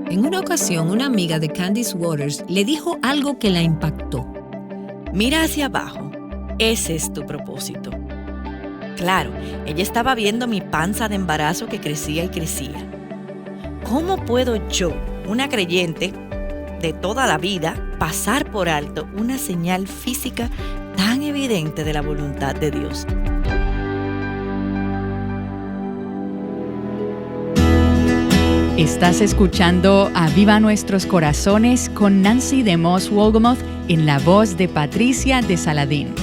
En una ocasión, una amiga de Candice Waters le dijo algo que la impactó. Mira hacia abajo, ese es tu propósito. Claro, ella estaba viendo mi panza de embarazo que crecía y crecía. ¿Cómo puedo yo, una creyente de toda la vida, pasar por alto una señal física tan evidente de la voluntad de Dios? Estás escuchando Aviva Nuestros Corazones con Nancy DeMoss Wolgemuth en la voz de Patricia de Saladín.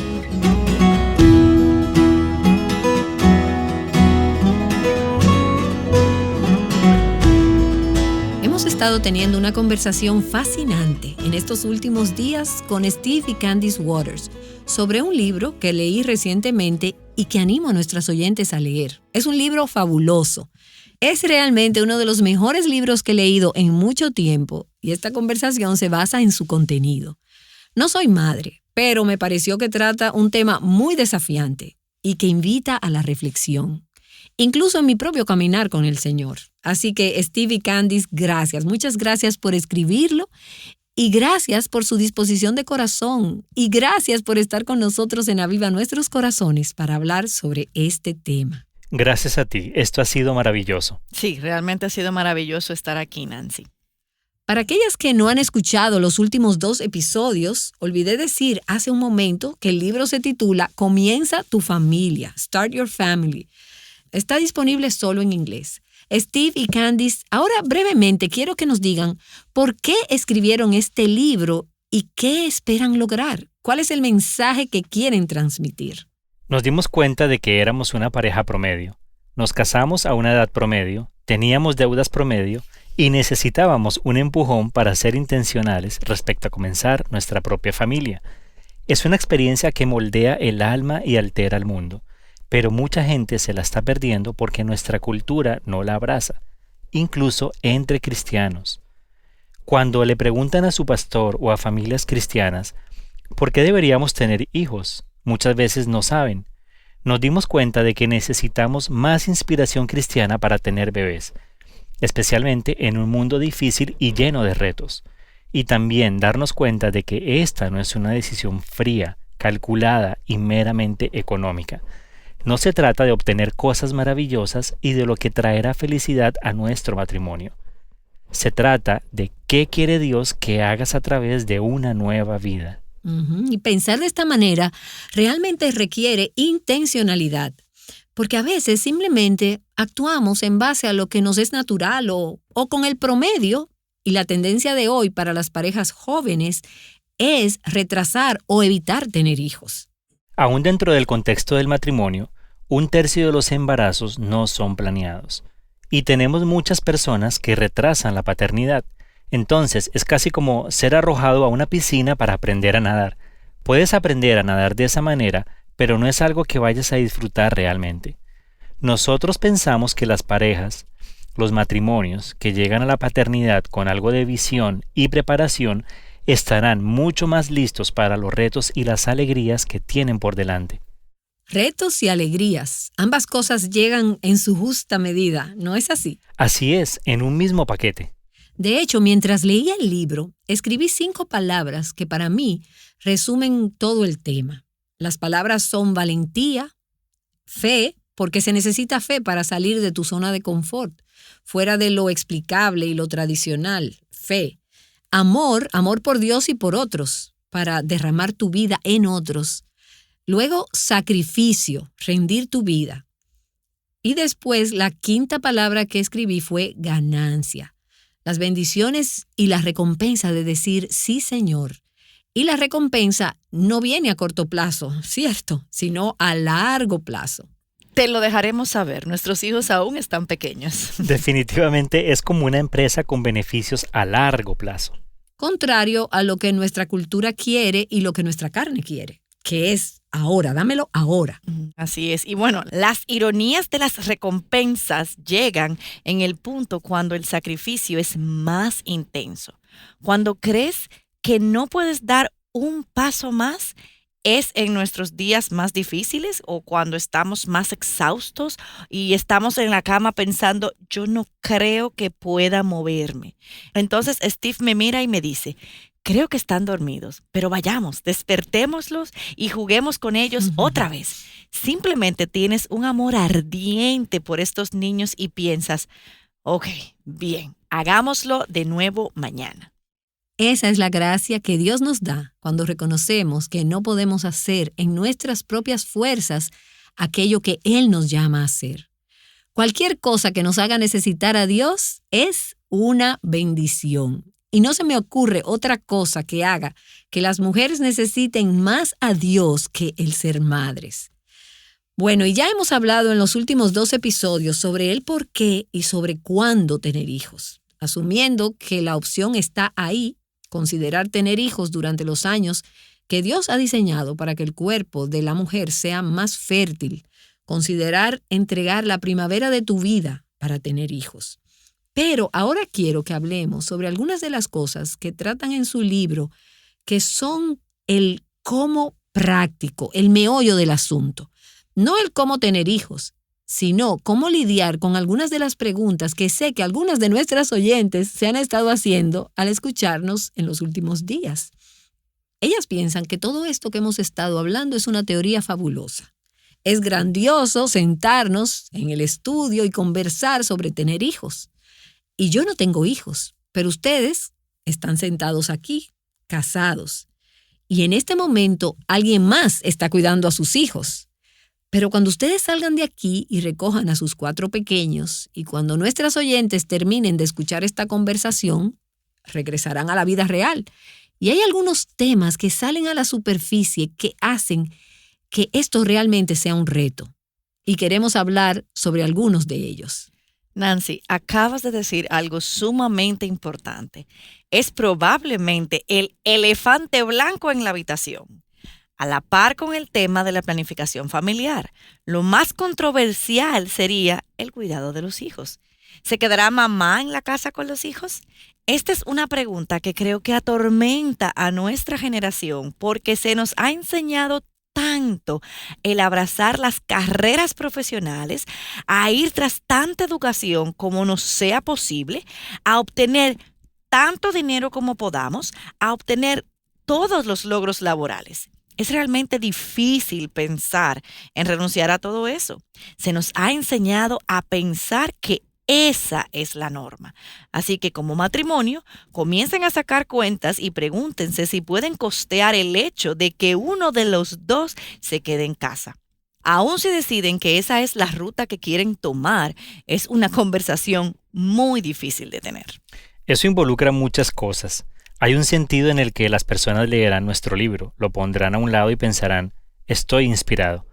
Hemos estado teniendo una conversación fascinante en estos últimos días con Steve y Candice Waters sobre un libro que leí recientemente y que animo a nuestros oyentes a leer. Es un libro fabuloso. Es realmente uno de los mejores libros que he leído en mucho tiempo y esta conversación se basa en su contenido. No soy madre, pero me pareció que trata un tema muy desafiante y que invita a la reflexión, incluso en mi propio caminar con el Señor. Así que Steve y Candice, gracias, muchas gracias por escribirlo y gracias por su disposición de corazón y gracias por estar con nosotros en Aviva Nuestros Corazones para hablar sobre este tema. Gracias a ti, esto ha sido maravilloso. Sí, realmente ha sido maravilloso estar aquí, Nancy. Para aquellas que no han escuchado los últimos 2 episodios, olvidé decir hace un momento que el libro se titula Comienza tu familia, Start Your Family. Está disponible solo en inglés. Steve y Candice, ahora brevemente quiero que nos digan por qué escribieron este libro y qué esperan lograr. ¿Cuál es el mensaje que quieren transmitir? Nos dimos cuenta de que éramos una pareja promedio. Nos casamos a una edad promedio, teníamos deudas promedio y necesitábamos un empujón para ser intencionales respecto a comenzar nuestra propia familia. Es una experiencia que moldea el alma y altera el mundo, pero mucha gente se la está perdiendo porque nuestra cultura no la abraza, incluso entre cristianos. Cuando le preguntan a su pastor o a familias cristianas, ¿por qué deberíamos tener hijos? Muchas veces no saben. Nos dimos cuenta de que necesitamos más inspiración cristiana para tener bebés, especialmente en un mundo difícil y lleno de retos. Y también darnos cuenta de que esta no es una decisión fría, calculada y meramente económica. No se trata de obtener cosas maravillosas y de lo que traerá felicidad a nuestro matrimonio. Se trata de qué quiere Dios que hagas a través de una nueva vida. Y pensar de esta manera realmente requiere intencionalidad, porque a veces simplemente actuamos en base a lo que nos es natural o con el promedio, y la tendencia de hoy para las parejas jóvenes es retrasar o evitar tener hijos. Aún dentro del contexto del matrimonio, 1/3 de los embarazos no son planeados, y tenemos muchas personas que retrasan la paternidad. Entonces, es casi como ser arrojado a una piscina para aprender a nadar. Puedes aprender a nadar de esa manera, pero no es algo que vayas a disfrutar realmente. Nosotros pensamos que las parejas, los matrimonios que llegan a la paternidad con algo de visión y preparación, estarán mucho más listos para los retos y las alegrías que tienen por delante. Retos y alegrías, ambas cosas llegan en su justa medida, ¿no es así? Así es, en un mismo paquete. De hecho, mientras leía el libro, escribí 5 palabras que para mí resumen todo el tema. Las palabras son valentía, fe, porque se necesita fe para salir de tu zona de confort, fuera de lo explicable y lo tradicional, fe. Amor por Dios y por otros, para derramar tu vida en otros. Luego, sacrificio, rendir tu vida. Y después, la 5ª palabra que escribí fue ganancia. Las bendiciones y la recompensa de decir sí, Señor. Y la recompensa no viene a corto plazo, ¿cierto? Sino a largo plazo. Te lo dejaremos saber, nuestros hijos aún están pequeños. Definitivamente es como una empresa con beneficios a largo plazo. Contrario a lo que nuestra cultura quiere y lo que nuestra carne quiere, que es ahora, dámelo ahora. Así es. Y bueno, las ironías de las recompensas llegan en el punto cuando el sacrificio es más intenso. Cuando crees que no puedes dar un paso más, es en nuestros días más difíciles o cuando estamos más exhaustos y estamos en la cama pensando, yo no creo que pueda moverme. Entonces Steve me mira y me dice, creo que están dormidos, pero vayamos, despertémoslos y juguemos con ellos otra vez. Simplemente tienes un amor ardiente por estos niños y piensas, ok, bien, hagámoslo de nuevo mañana. Esa es la gracia que Dios nos da cuando reconocemos que no podemos hacer en nuestras propias fuerzas aquello que Él nos llama a hacer. Cualquier cosa que nos haga necesitar a Dios es una bendición. Y no se me ocurre otra cosa que haga que las mujeres necesiten más a Dios que el ser madres. Bueno, y ya hemos hablado en los últimos 2 episodios sobre el por qué y sobre cuándo tener hijos. Asumiendo que la opción está ahí, considerar tener hijos durante los años que Dios ha diseñado para que el cuerpo de la mujer sea más fértil. Considerar entregar la primavera de tu vida para tener hijos. Pero ahora quiero que hablemos sobre algunas de las cosas que tratan en su libro que son el cómo práctico, el meollo del asunto. No el cómo tener hijos, sino cómo lidiar con algunas de las preguntas que sé que algunas de nuestras oyentes se han estado haciendo al escucharnos en los últimos días. Ellas piensan que todo esto que hemos estado hablando es una teoría fabulosa. Es grandioso sentarnos en el estudio y conversar sobre tener hijos. Y yo no tengo hijos, pero ustedes están sentados aquí, casados. Y en este momento alguien más está cuidando a sus hijos. Pero cuando ustedes salgan de aquí y recojan a sus 4 pequeños, y cuando nuestras oyentes terminen de escuchar esta conversación, regresarán a la vida real. Y hay algunos temas que salen a la superficie que hacen que esto realmente sea un reto. Y queremos hablar sobre algunos de ellos. Nancy, acabas de decir algo sumamente importante. Es probablemente el elefante blanco en la habitación. A la par con el tema de la planificación familiar, lo más controversial sería el cuidado de los hijos. ¿Se quedará mamá en la casa con los hijos? Esta es una pregunta que creo que atormenta a nuestra generación porque se nos ha enseñado tanto el abrazar las carreras profesionales, a ir tras tanta educación como nos sea posible, a obtener tanto dinero como podamos, a obtener todos los logros laborales. Es realmente difícil pensar en renunciar a todo eso. Se nos ha enseñado a pensar que esa es la norma. Así que como matrimonio, comiencen a sacar cuentas y pregúntense si pueden costear el hecho de que uno de los dos se quede en casa. Aún si deciden que esa es la ruta que quieren tomar, es una conversación muy difícil de tener. Eso involucra muchas cosas. Hay un sentido en el que las personas leerán nuestro libro, lo pondrán a un lado y pensarán, estoy inspirado.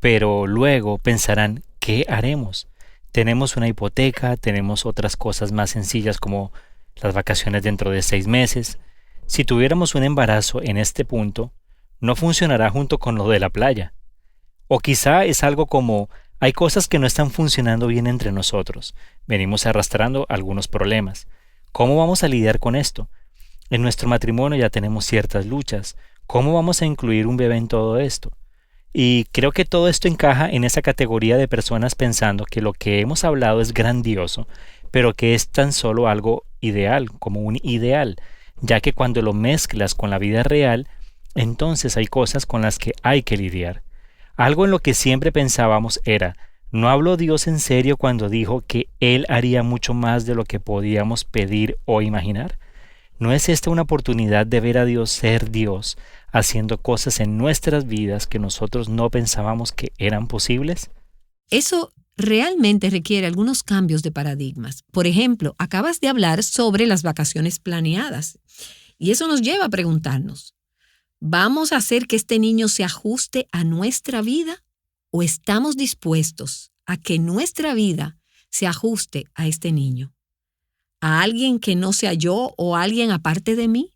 Pero luego pensarán, ¿qué haremos? Tenemos una hipoteca, tenemos otras cosas más sencillas como las vacaciones dentro de 6 meses. Si tuviéramos un embarazo en este punto, no funcionará junto con lo de la playa. O quizá es algo como, hay cosas que no están funcionando bien entre nosotros. Venimos arrastrando algunos problemas. ¿Cómo vamos a lidiar con esto? En nuestro matrimonio ya tenemos ciertas luchas. ¿Cómo vamos a incluir un bebé en todo esto? Y creo que todo esto encaja en esa categoría de personas pensando que lo que hemos hablado es grandioso, pero que es tan solo algo ideal, como un ideal, ya que cuando lo mezclas con la vida real, entonces hay cosas con las que hay que lidiar. Algo en lo que siempre pensábamos era, ¿no habló Dios en serio cuando dijo que Él haría mucho más de lo que podíamos pedir o imaginar? ¿No es esta una oportunidad de ver a Dios ser Dios, haciendo cosas en nuestras vidas que nosotros no pensábamos que eran posibles? Eso realmente requiere algunos cambios de paradigmas. Por ejemplo, acabas de hablar sobre las vacaciones planeadas. Y eso nos lleva a preguntarnos, ¿vamos a hacer que este niño se ajuste a nuestra vida? ¿O estamos dispuestos a que nuestra vida se ajuste a este niño? ¿A alguien que no sea yo o a alguien aparte de mí?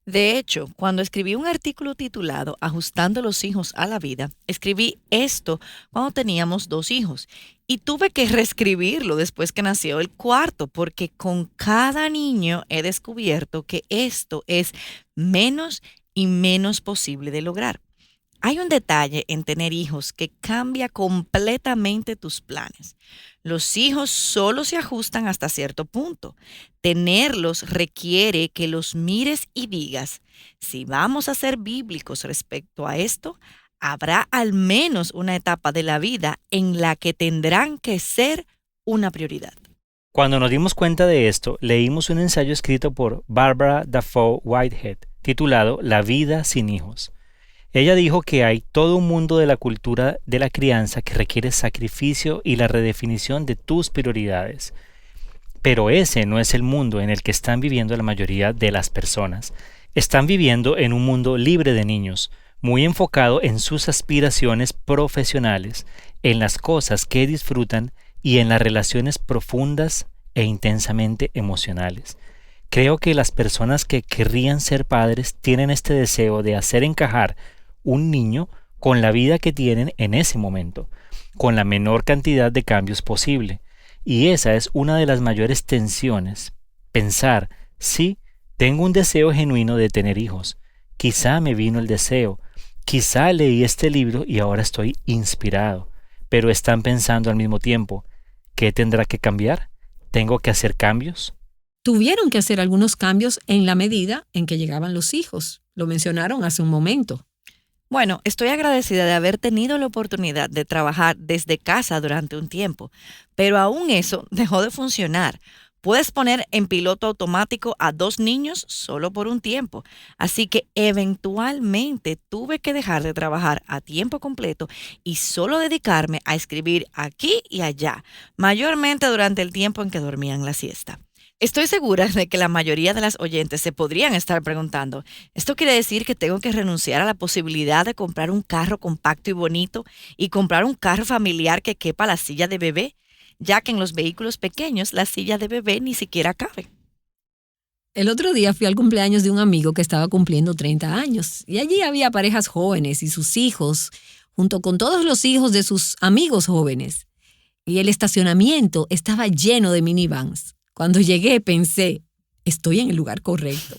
De hecho, cuando escribí un artículo titulado Ajustando los hijos a la vida, escribí esto cuando teníamos 2 hijos y tuve que reescribirlo después que nació el 4 porque con cada niño he descubierto que esto es menos y menos posible de lograr. Hay un detalle en tener hijos que cambia completamente tus planes. Los hijos solo se ajustan hasta cierto punto. Tenerlos requiere que los mires y digas, si vamos a ser bíblicos respecto a esto, habrá al menos una etapa de la vida en la que tendrán que ser una prioridad. Cuando nos dimos cuenta de esto, leímos un ensayo escrito por Barbara Dafoe Whitehead, titulado La vida sin hijos. Ella dijo que hay todo un mundo de la cultura de la crianza que requiere sacrificio y la redefinición de tus prioridades. Pero ese no es el mundo en el que están viviendo la mayoría de las personas. Están viviendo en un mundo libre de niños, muy enfocado en sus aspiraciones profesionales, en las cosas que disfrutan y en las relaciones profundas e intensamente emocionales. Creo que las personas que querrían ser padres tienen este deseo de hacer encajar un niño con la vida que tienen en ese momento, con la menor cantidad de cambios posible. Y esa es una de las mayores tensiones. Pensar, sí, tengo un deseo genuino de tener hijos. Quizá me vino el deseo. Quizá leí este libro y ahora estoy inspirado. Pero están pensando al mismo tiempo, ¿qué tendrá que cambiar? ¿Tengo que hacer cambios? Tuvieron que hacer algunos cambios en la medida en que llegaban los hijos. Lo mencionaron hace un momento. Bueno, estoy agradecida de haber tenido la oportunidad de trabajar desde casa durante un tiempo, pero aún eso dejó de funcionar. Puedes poner en piloto automático a 2 niños solo por un tiempo, así que eventualmente tuve que dejar de trabajar a tiempo completo y solo dedicarme a escribir aquí y allá, mayormente durante el tiempo en que dormían la siesta. Estoy segura de que la mayoría de las oyentes se podrían estar preguntando, ¿esto quiere decir que tengo que renunciar a la posibilidad de comprar un carro compacto y bonito y comprar un carro familiar que quepa la silla de bebé? Ya que en los vehículos pequeños la silla de bebé ni siquiera cabe. El otro día fui al cumpleaños de un amigo que estaba cumpliendo 30 años y allí había parejas jóvenes y sus hijos, junto con todos los hijos de sus amigos jóvenes. Y el estacionamiento estaba lleno de minivans. Cuando llegué pensé, estoy en el lugar correcto.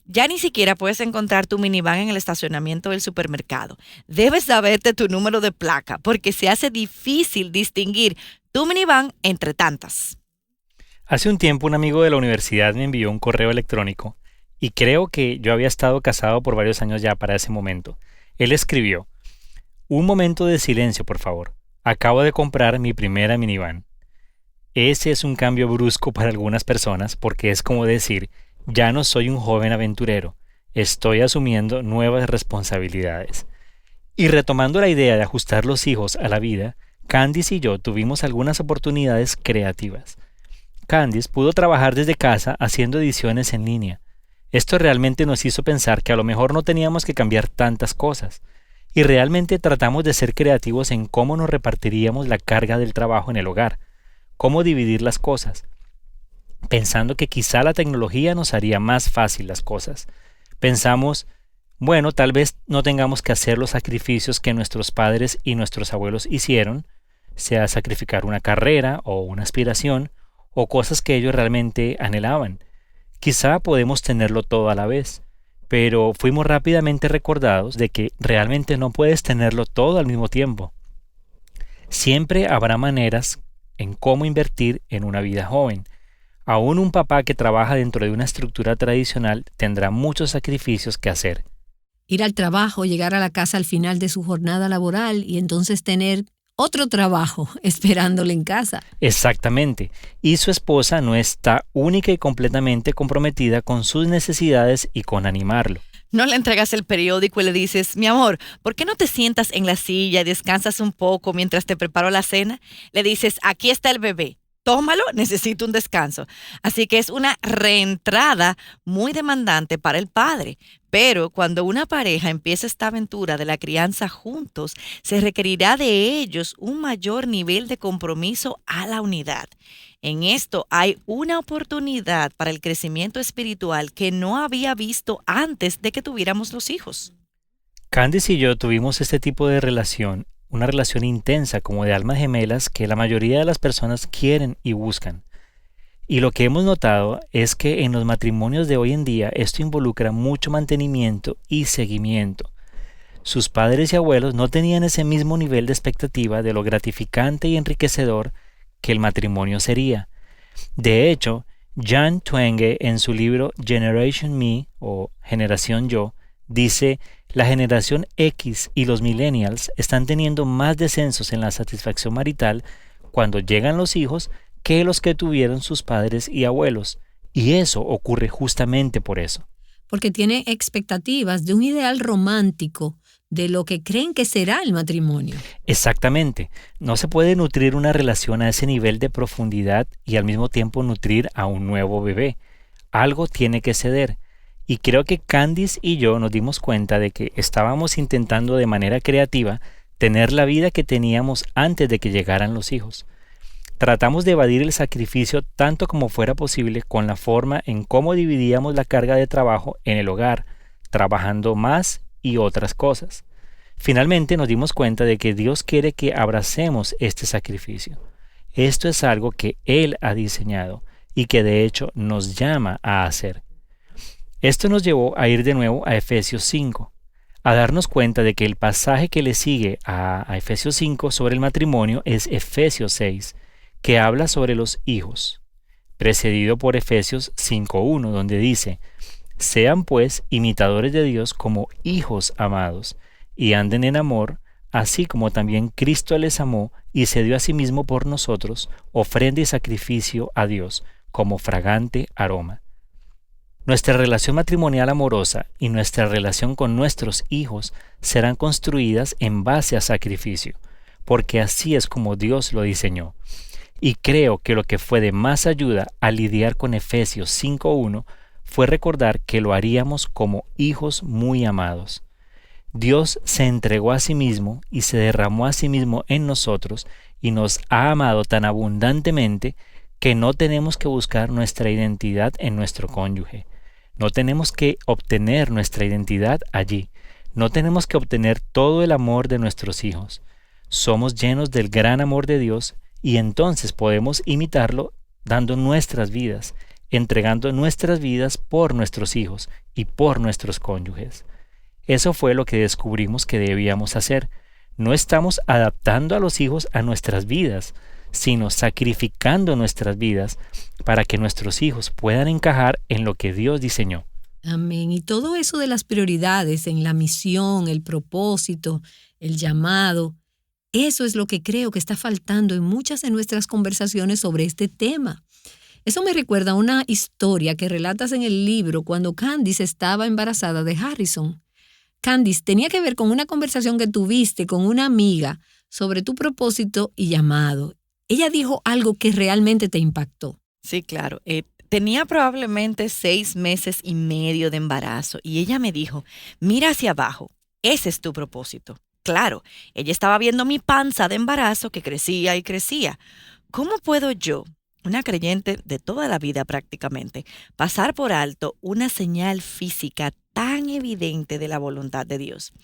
Ya ni siquiera puedes encontrar tu minivan en el estacionamiento del supermercado. Debes saberte tu número de placa porque se hace difícil distinguir tu minivan entre tantas. Hace un tiempo un amigo de la universidad me envió un correo electrónico y creo que yo había estado casado por varios años ya para ese momento. Él escribió, un momento de silencio por favor. Acabo de comprar mi primera minivan. Ese es un cambio brusco para algunas personas porque es como decir, ya no soy un joven aventurero, estoy asumiendo nuevas responsabilidades. Y retomando la idea de ajustar los hijos a la vida, Candice y yo tuvimos algunas oportunidades creativas. Candice pudo trabajar desde casa haciendo ediciones en línea. Esto realmente nos hizo pensar que a lo mejor no teníamos que cambiar tantas cosas. Y realmente tratamos de ser creativos en cómo nos repartiríamos la carga del trabajo en el hogar. Cómo dividir las cosas, pensando que quizá la tecnología nos haría más fácil las cosas. Pensamos, bueno, tal vez no tengamos que hacer los sacrificios que nuestros padres y nuestros abuelos hicieron, sea sacrificar una carrera o una aspiración, o cosas que ellos realmente anhelaban. Quizá podemos tenerlo todo a la vez, pero fuimos rápidamente recordados de que realmente no puedes tenerlo todo al mismo tiempo. Siempre habrá maneras en cómo invertir en una vida joven. Aún un papá que trabaja dentro de una estructura tradicional tendrá muchos sacrificios que hacer. Ir al trabajo, llegar a la casa al final de su jornada laboral y entonces tener otro trabajo esperándole en casa. Exactamente. Y su esposa no está única y completamente comprometida con sus necesidades y con animarlo. No le entregas el periódico y le dices, mi amor, ¿por qué no te sientas en la silla y descansas un poco mientras te preparo la cena? Le dices, aquí está el bebé, tómalo, necesito un descanso. Así que es una reentrada muy demandante para el padre. Pero cuando una pareja empieza esta aventura de la crianza juntos, se requerirá de ellos un mayor nivel de compromiso a la unidad. En esto hay una oportunidad para el crecimiento espiritual que no había visto antes de que tuviéramos los hijos. Candice y yo tuvimos este tipo de relación, una relación intensa como de almas gemelas que la mayoría de las personas quieren y buscan. Y lo que hemos notado es que en los matrimonios de hoy en día esto involucra mucho mantenimiento y seguimiento. Sus padres y abuelos no tenían ese mismo nivel de expectativa de lo gratificante y enriquecedor que el matrimonio sería. De hecho, John Twenge, en su libro Generation Me, o Generación Yo, dice: la generación X y los millennials están teniendo más descensos en la satisfacción marital cuando llegan los hijos que los que tuvieron sus padres y abuelos. Y eso ocurre justamente por eso. Porque tienen expectativas de un ideal romántico de lo que creen que será el matrimonio. Exactamente. No se puede nutrir una relación a ese nivel de profundidad y al mismo tiempo nutrir a un nuevo bebé. Algo tiene que ceder. Y creo que Candice y yo nos dimos cuenta de que estábamos intentando de manera creativa tener la vida que teníamos antes de que llegaran los hijos. Tratamos de evadir el sacrificio tanto como fuera posible con la forma en cómo dividíamos la carga de trabajo en el hogar, trabajando más y otras cosas. Finalmente nos dimos cuenta de que Dios quiere que abracemos este sacrificio. Esto es algo que Él ha diseñado y que de hecho nos llama a hacer. Esto nos llevó a ir de nuevo a Efesios 5, a darnos cuenta de que el pasaje que le sigue a Efesios 5 sobre el matrimonio es Efesios 6, que habla sobre los hijos, precedido por Efesios 5:1, donde dice: sean pues imitadores de Dios como hijos amados, y anden en amor, así como también Cristo les amó y se dio a sí mismo por nosotros, ofrenda y sacrificio a Dios, como fragante aroma. Nuestra relación matrimonial amorosa y nuestra relación con nuestros hijos serán construidas en base a sacrificio, porque así es como Dios lo diseñó. Y creo que lo que fue de más ayuda al lidiar con Efesios 5:1 fue recordar que lo haríamos como hijos muy amados. Dios se entregó a sí mismo y se derramó a sí mismo en nosotros y nos ha amado tan abundantemente que no tenemos que buscar nuestra identidad en nuestro cónyuge. No tenemos que obtener nuestra identidad allí. No tenemos que obtener todo el amor de nuestros hijos. Somos llenos del gran amor de Dios y entonces podemos imitarlo dando nuestras vidas, entregando nuestras vidas por nuestros hijos y por nuestros cónyuges. Eso fue lo que descubrimos que debíamos hacer. No estamos adaptando a los hijos a nuestras vidas, sino sacrificando nuestras vidas para que nuestros hijos puedan encajar en lo que Dios diseñó. Amén. Y todo eso de las prioridades en la misión, el propósito, el llamado, eso es lo que creo que está faltando en muchas de nuestras conversaciones sobre este tema. Eso me recuerda a una historia que relatas en el libro cuando Candice estaba embarazada de Harrison. Candice, tenía que ver con una conversación que tuviste con una amiga sobre tu propósito y llamado. Ella dijo algo que realmente te impactó. Sí, claro. Tenía probablemente 6 meses y medio de embarazo y ella me dijo: mira hacia abajo, ese es tu propósito. Claro, ella estaba viendo mi panza de embarazo que crecía y crecía. ¿Cómo puedo yo, una creyente de toda la vida prácticamente, pasar por alto una señal física tan evidente de la voluntad de Dios?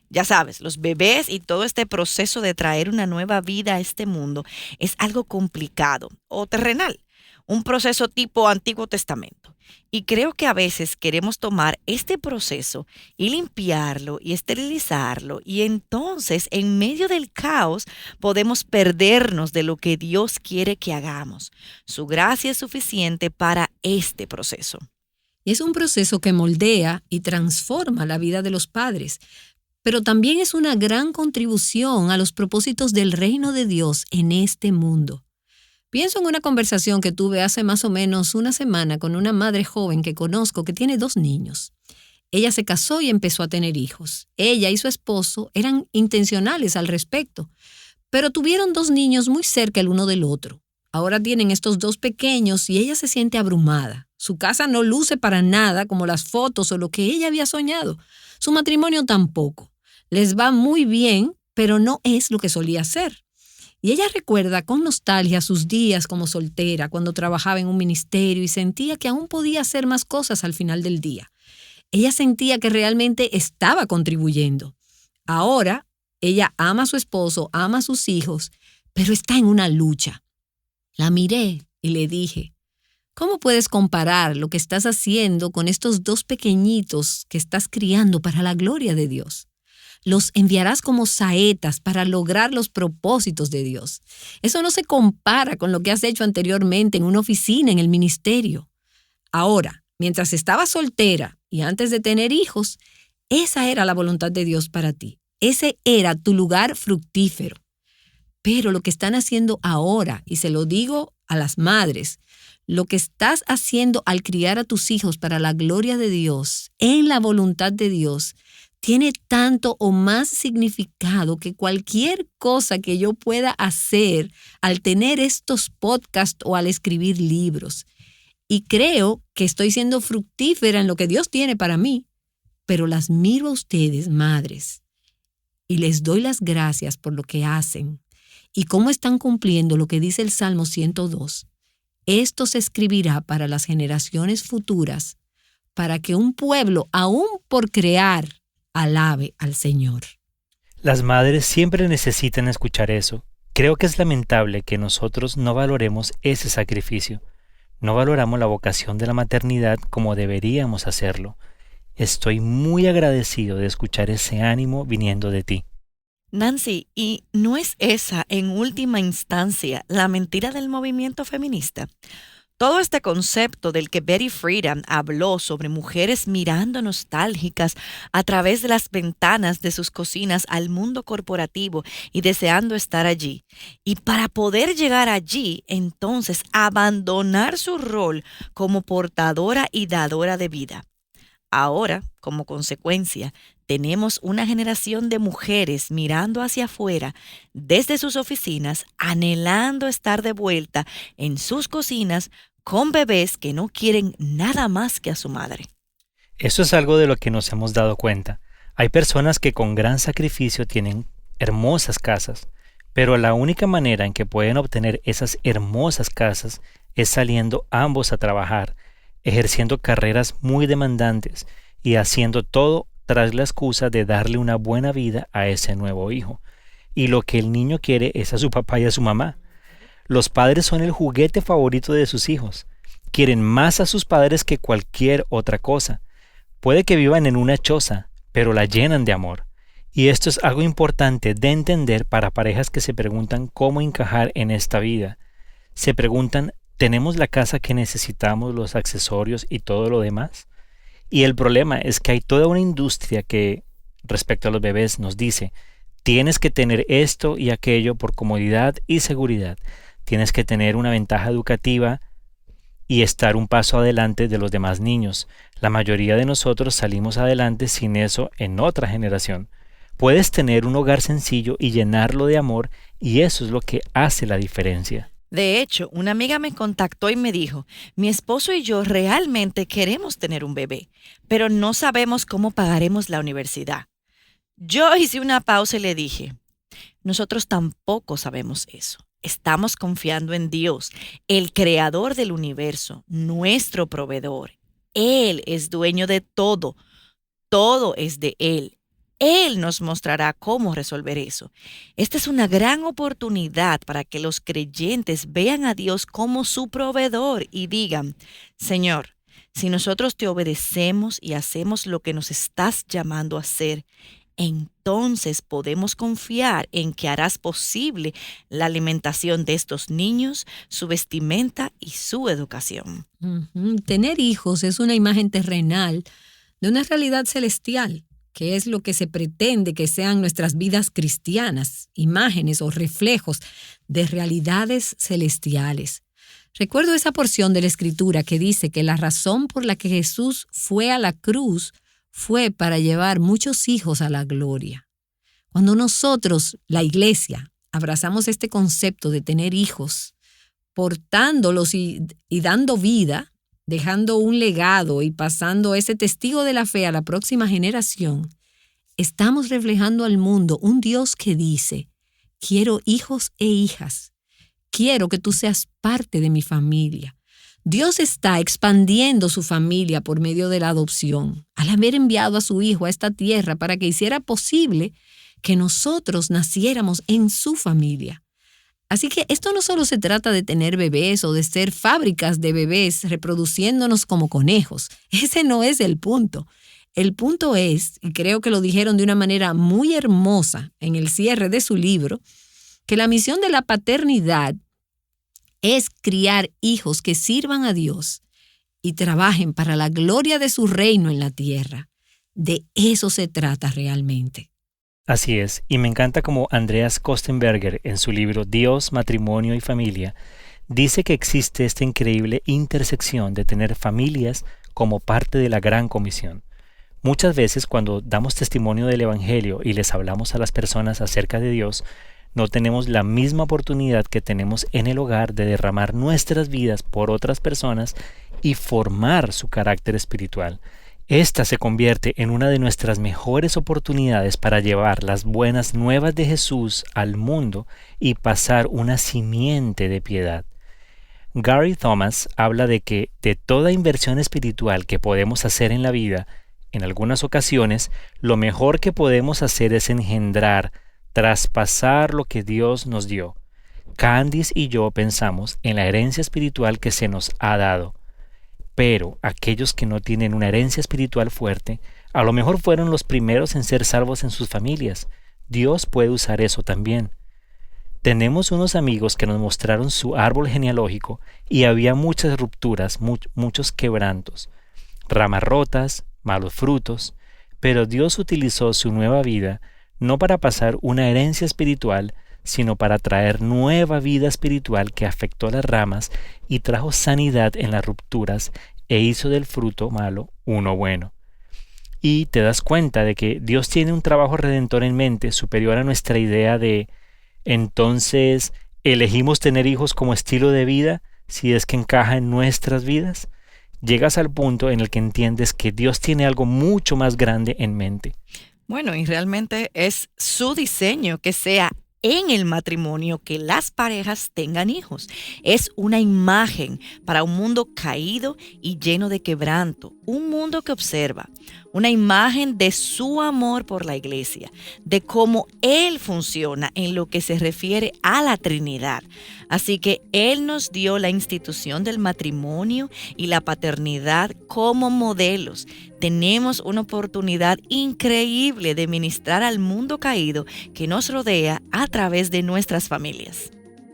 Ya sabes, los bebés y todo este proceso de traer una nueva vida a este mundo es algo complicado o terrenal, un proceso tipo Antiguo Testamento. Y creo que a veces queremos tomar este proceso y limpiarlo y esterilizarlo, y entonces en medio del caos podemos perdernos de lo que Dios quiere que hagamos. Su gracia es suficiente para este proceso. Y es un proceso que moldea y transforma la vida de los padres, pero también es una gran contribución a los propósitos del reino de Dios en este mundo. Pienso en una conversación que tuve hace más o menos una semana con una madre joven que conozco que tiene 2 niños. Ella se casó y empezó a tener hijos. Ella y su esposo eran intencionales al respecto, pero tuvieron 2 niños muy cerca el uno del otro. Ahora tienen estos 2 pequeños y ella se siente abrumada. Su casa no luce para nada como las fotos o lo que ella había soñado. Su matrimonio tampoco. Les va muy bien, pero no es lo que solía ser. Y ella recuerda con nostalgia sus días como soltera, cuando trabajaba en un ministerio y sentía que aún podía hacer más cosas al final del día. Ella sentía que realmente estaba contribuyendo. Ahora, ella ama a su esposo, ama a sus hijos, pero está en una lucha. La miré y le dije: ¿cómo puedes comparar lo que estás haciendo con estos 2 pequeñitos que estás criando para la gloria de Dios? los enviarás como saetas para lograr los propósitos de Dios. Eso no se compara con lo que has hecho anteriormente en una oficina, en el ministerio. Ahora, mientras estabas soltera y antes de tener hijos, esa era la voluntad de Dios para ti. Ese era tu lugar fructífero. Pero lo que están haciendo ahora, y se lo digo a las madres, lo que estás haciendo al criar a tus hijos para la gloria de Dios, en la voluntad de Dios, tiene tanto o más significado que cualquier cosa que yo pueda hacer al tener estos podcasts o al escribir libros. Y creo que estoy siendo fructífera en lo que Dios tiene para mí, pero las miro a ustedes, madres, y les doy las gracias por lo que hacen y cómo están cumpliendo lo que dice el Salmo 102. Esto se escribirá para las generaciones futuras, para que un pueblo, aún por crear, alabe al Señor. Las madres siempre necesitan escuchar eso. Creo que es lamentable que nosotros no valoremos ese sacrificio. No valoramos la vocación de la maternidad como deberíamos hacerlo. Estoy muy agradecido de escuchar ese ánimo viniendo de ti. Nancy, ¿y no es esa, en última instancia, la mentira del movimiento feminista? Todo este concepto del que Betty Friedan habló sobre mujeres mirando nostálgicas a través de las ventanas de sus cocinas al mundo corporativo y deseando estar allí. Y para poder llegar allí, entonces abandonar su rol como portadora y dadora de vida. Ahora, como consecuencia, tenemos una generación de mujeres mirando hacia afuera desde sus oficinas, anhelando estar de vuelta en sus cocinas con bebés que no quieren nada más que a su madre. Eso es algo de lo que nos hemos dado cuenta. Hay personas que con gran sacrificio tienen hermosas casas, pero la única manera en que pueden obtener esas hermosas casas es saliendo ambos a trabajar, ejerciendo carreras muy demandantes y haciendo todo tras la excusa de darle una buena vida a ese nuevo hijo. Y lo que el niño quiere es a su papá y a su mamá. Los padres son el juguete favorito de sus hijos. Quieren más a sus padres que cualquier otra cosa. Puede que vivan en una choza, pero la llenan de amor. Y esto es algo importante de entender para parejas que se preguntan cómo encajar en esta vida. Se preguntan, ¿tenemos la casa que necesitamos, los accesorios y todo lo demás? Y el problema es que hay toda una industria que, respecto a los bebés, nos dice, tienes que tener esto y aquello por comodidad y seguridad. Tienes que tener una ventaja educativa y estar un paso adelante de los demás niños. La mayoría de nosotros salimos adelante sin eso en otra generación. Puedes tener un hogar sencillo y llenarlo de amor, y eso es lo que hace la diferencia. De hecho, una amiga me contactó y me dijo, mi esposo y yo realmente queremos tener un bebé, pero no sabemos cómo pagaremos la universidad. Yo hice una pausa y le dije, nosotros tampoco sabemos eso. Estamos confiando en Dios, el creador del universo, nuestro proveedor. Él es dueño de todo. Todo es de Él. Él nos mostrará cómo resolver eso. Esta es una gran oportunidad para que los creyentes vean a Dios como su proveedor y digan, Señor, si nosotros te obedecemos y hacemos lo que nos estás llamando a hacer, entonces podemos confiar en que harás posible la alimentación de estos niños, su vestimenta y su educación. Tener hijos es una imagen terrenal de una realidad celestial, que es lo que se pretende que sean nuestras vidas cristianas, imágenes o reflejos de realidades celestiales. Recuerdo esa porción de la Escritura que dice que la razón por la que Jesús fue a la cruz fue para llevar muchos hijos a la gloria. Cuando nosotros, la iglesia, abrazamos este concepto de tener hijos, portándolos y dando vida, dejando un legado y pasando ese testigo de la fe a la próxima generación, estamos reflejando al mundo un Dios que dice, quiero hijos e hijas, quiero que tú seas parte de mi familia. Dios está expandiendo su familia por medio de la adopción, al haber enviado a su Hijo a esta tierra para que hiciera posible que nosotros naciéramos en su familia. Así que esto no solo se trata de tener bebés o de ser fábricas de bebés reproduciéndonos como conejos. Ese no es el punto. El punto es, y creo que lo dijeron de una manera muy hermosa en el cierre de su libro, que la misión de la paternidad es criar hijos que sirvan a Dios y trabajen para la gloria de su reino en la tierra. De eso se trata realmente. Así es, y me encanta como Andreas Kostenberger en su libro Dios, Matrimonio y Familia dice que existe esta increíble intersección de tener familias como parte de la gran comisión. Muchas veces cuando damos testimonio del Evangelio y les hablamos a las personas acerca de Dios, no tenemos la misma oportunidad que tenemos en el hogar de derramar nuestras vidas por otras personas y formar su carácter espiritual. Esta se convierte en una de nuestras mejores oportunidades para llevar las buenas nuevas de Jesús al mundo y pasar una simiente de piedad. Gary Thomas habla de que de toda inversión espiritual que podemos hacer en la vida, en algunas ocasiones, lo mejor que podemos hacer es engendrar, traspasar lo que Dios nos dio. Candice y yo pensamos en la herencia espiritual que se nos ha dado. Pero aquellos que no tienen una herencia espiritual fuerte, a lo mejor fueron los primeros en ser salvos en sus familias. Dios puede usar eso también. Tenemos unos amigos que nos mostraron su árbol genealógico y había muchas rupturas, muchos quebrantos, ramas rotas, malos frutos, pero Dios utilizó su nueva vida no para pasar una herencia espiritual, sino para traer nueva vida espiritual que afectó las ramas y trajo sanidad en las rupturas e hizo del fruto malo uno bueno. Y te das cuenta de que Dios tiene un trabajo redentor en mente superior a nuestra idea de entonces elegimos tener hijos como estilo de vida si es que encaja en nuestras vidas. Llegas al punto en el que entiendes que Dios tiene algo mucho más grande en mente. Bueno, y realmente es su diseño que sea en el matrimonio que las parejas tengan hijos. Es una imagen para un mundo caído y lleno de quebranto, un mundo que observa, una imagen de su amor por la iglesia, de cómo Él funciona en lo que se refiere a la Trinidad. Así que Él nos dio la institución del matrimonio y la paternidad como modelos. Tenemos una oportunidad increíble de ministrar al mundo caído que nos rodea a través de nuestras familias.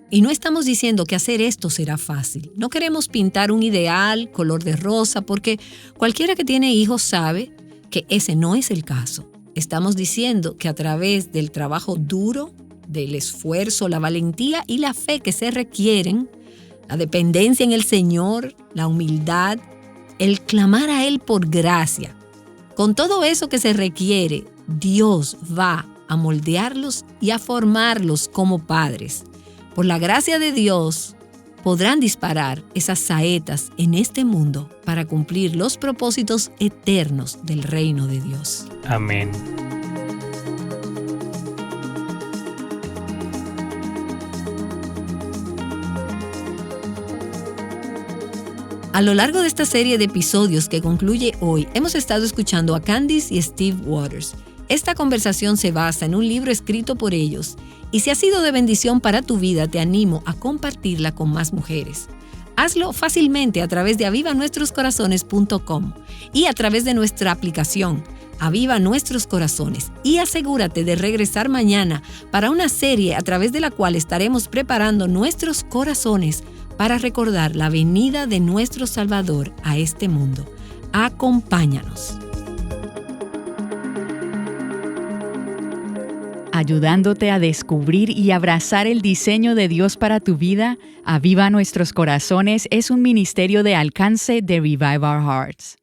Y no estamos diciendo que hacer esto será fácil. No queremos pintar un ideal color de rosa porque cualquiera que tiene hijos sabe que ese no es el caso. Estamos diciendo que a través del trabajo duro, del esfuerzo, la valentía y la fe que se requieren, la dependencia en el Señor, la humildad, el clamar a Él por gracia. Con todo eso que se requiere, Dios va a moldearlos y a formarlos como padres. Por la gracia de Dios, podrán disparar esas saetas en este mundo para cumplir los propósitos eternos del reino de Dios. Amén. A lo largo de esta serie de episodios que concluye hoy, hemos estado escuchando a Candice y Steve Waters. Esta conversación se basa en un libro escrito por ellos y si ha sido de bendición para tu vida, te animo a compartirla con más mujeres. Hazlo fácilmente a través de avivanuestroscorazones.com y a través de nuestra aplicación Aviva Nuestros Corazones y asegúrate de regresar mañana para una serie a través de la cual estaremos preparando nuestros corazones para recordar la venida de nuestro Salvador a este mundo. Acompáñanos. Ayudándote a descubrir y abrazar el diseño de Dios para tu vida, Aviva Nuestros Corazones es un ministerio de alcance de Revive Our Hearts.